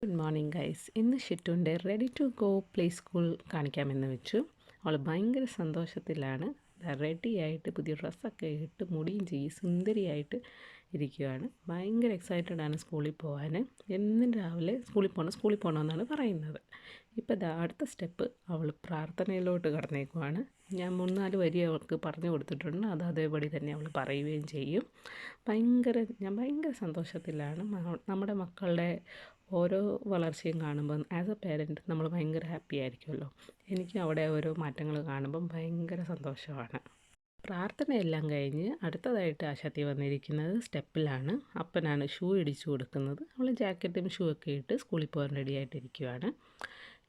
Good morning guys. ഇന്ന് ഷിറ്റുൻ്റെ ready to go play school കാണിക്കാമെന്ന് വെച്ചു. അവൾ ഭയങ്കര സന്തോഷത്തിലാണ്. റെഡി ആയിട്ട് പുതിയ ഡ്രസ്സൊക്കെ ഇട്ട് മുടിയും ചെയ്യും സുന്ദരിയായിട്ട് ഇരിക്കുകയാണ്. ഭയങ്കര എക്സൈറ്റഡാണ് സ്കൂളിൽ പോകാൻ. എന്നും രാവിലെ സ്കൂളിൽ പോകണമെന്നാണ് പറയുന്നത്. ഇപ്പോൾ അടുത്ത സ്റ്റെപ്പ് അവൾ പ്രാർത്ഥനയിലോട്ട് കടന്നേക്കുവാണ്. ഞാൻ 3-4 വരി അവൾക്ക് പറഞ്ഞു കൊടുത്തിട്ടുണ്ട്. അത് അതേപടി തന്നെ അവൾ പറയുകയും ചെയ്യും. ഞാൻ ഭയങ്കര സന്തോഷത്തിലാണ്. നമ്മുടെ മക്കളുടെ ഓരോ വളർച്ചയും കാണുമ്പം ആസ് എ പേരൻറ്റ് നമ്മൾ ഭയങ്കര ഹാപ്പി ആയിരിക്കുമല്ലോ. എനിക്ക് അവിടെ ഓരോ മാറ്റങ്ങൾ കാണുമ്പം ഭയങ്കര സന്തോഷമാണ്. പ്രാർത്ഥനയെല്ലാം കഴിഞ്ഞ് അടുത്തതായിട്ട് ആശാത്തി വന്നിരിക്കുന്നത് സ്റ്റെപ്പിലാണ്. അപ്പനാണ് ഷൂ ഇടിച്ചു കൊടുക്കുന്നത്. അവൾ ജാക്കറ്റും ഷൂ ഒക്കെ ഇട്ട് സ്കൂളിൽ പോകാൻ റെഡി ആയിട്ടിരിക്കുകയാണ്.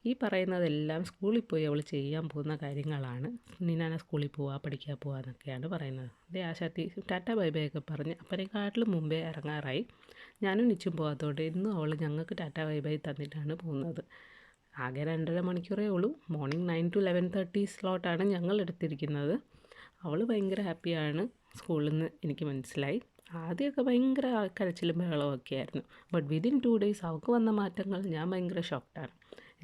ഈ പറയുന്നതെല്ലാം സ്കൂളിൽ പോയി അവൾ ചെയ്യാൻ പോകുന്ന കാര്യങ്ങളാണ്. നിനാന സ്കൂളിൽ പോവുക, പഠിക്കാൻ പോവുക എന്നൊക്കെയാണ് പറയുന്നത്. ആശാത്തി ടാറ്റ ബൈ ബൈ ഒക്കെ പറഞ്ഞ് അപ്പനെക്കാട്ടിലും മുമ്പേ ഇറങ്ങാറായി. ഞാനും നിച്ചും പോകാത്തതുകൊണ്ട് ഇന്നും അവൾ ഞങ്ങൾക്ക് ടാറ്റ ബൈ ബൈ തന്നിട്ടാണ് പോകുന്നത്. ആകെ 2.5 മണിക്കൂറേ ഉള്ളൂ. മോർണിംഗ് 9 to 11:30 സ്ലോട്ടാണ് ഞങ്ങൾ എടുത്തിരിക്കുന്നത്. അവൾ ഭയങ്കര ഹാപ്പിയാണ് സ്കൂളിൽ നിന്ന്, എനിക്ക് മനസ്സിലായി. ആദ്യമൊക്കെ ഭയങ്കര കരച്ചിലും ബഹളമൊക്കെ ആയിരുന്നു. ബട്ട് വിതിൻ 2 days അവൾക്ക് വന്ന മാറ്റങ്ങൾ ഞാൻ ഭയങ്കര ഷോക്ക്ഡാണ്.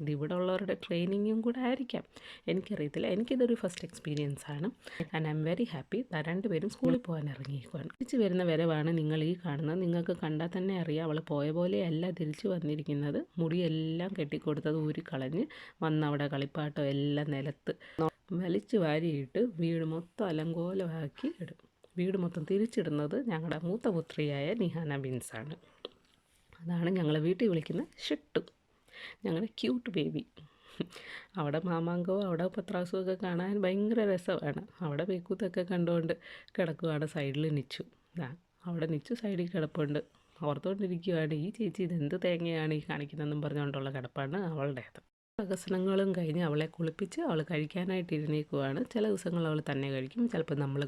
ഇതിവിടെ ഉള്ളവരുടെ ട്രെയിനിങ്ങും കൂടെ ആയിരിക്കാം, എനിക്കറിയത്തില്ല. എനിക്കിതൊരു ഫസ്റ്റ് എക്സ്പീരിയൻസ് ആണ്. And I am very happy. 2 പേരും സ്കൂളിൽ പോകാൻ ഇറങ്ങിയിരിക്കുകയാണ്. തിരിച്ച് വരുന്ന വരവാണ് നിങ്ങൾ ഈ കാണുന്നത്. നിങ്ങൾക്ക് കണ്ടാൽ തന്നെ അറിയാം അവൾ പോയ പോലെയല്ല തിരിച്ച് വന്നിരിക്കുന്നത്. മുടിയെല്ലാം കെട്ടിക്കൊടുത്തത് ഊരിക്കളഞ്ഞ് വന്നവിടെ കളിപ്പാട്ടം എല്ലാം നിലത്ത് വലിച്ചു വാരിയിട്ട് വീട് മൊത്തം അലങ്കോലമാക്കി ഇടും. വീട് മൊത്തം തിരിച്ചിടുന്നത് ഞങ്ങളുടെ മൂത്ത പുത്രിയായ നിഹാന ബിൻസാണ്. അതാണ് ഞങ്ങളെ വീട്ടിൽ വിളിക്കുന്ന ഷിട്ടു, ഞങ്ങളുടെ ക്യൂട്ട് ബേബി. അവിടെ മാമാങ്കവും അവിടെ പത്രാസും ഒക്കെ കാണാൻ ഭയങ്കര രസമാണ്. അവിടെ പേക്കൂത്തൊക്കെ കണ്ടുകൊണ്ട് കിടക്കുകയാണ്. സൈഡിൽ നിച്ചു, അവിടെ നിച്ചു സൈഡിൽ കിടപ്പുണ്ട്. ഓർത്തുകൊണ്ടിരിക്കുകയാണ് ഈ ചേച്ചി ഇതെന്ത് തേങ്ങയാണ് ഈ കാണിക്കുന്നതെന്നും പറഞ്ഞുകൊണ്ടുള്ള കിടപ്പാണ് അവളുടേത്. പ്രകസനങ്ങളും കഴിഞ്ഞ് അവളെ കുളിപ്പിച്ച് അവൾ കഴിക്കാനായിട്ട് ഇരുന്നേക്കുവാണ്. ചില ദിവസങ്ങൾ അവൾ തന്നെ കഴിക്കും, ചിലപ്പോൾ നമ്മൾ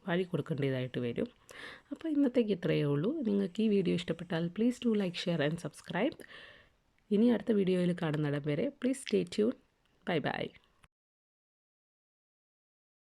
വഴി കൊടുക്കേണ്ടതായിട്ട് വരും. അപ്പോൾ ഇന്നത്തേക്ക് ഇത്രയേ ഉള്ളൂ. നിങ്ങൾക്ക് ഈ വീഡിയോ ഇഷ്ടപ്പെട്ടാൽ please do like, share and subscribe. ഇനി അടുത്ത വീഡിയോയിൽ കാണുന്നിടം വരെ please stay tune. Bye bye.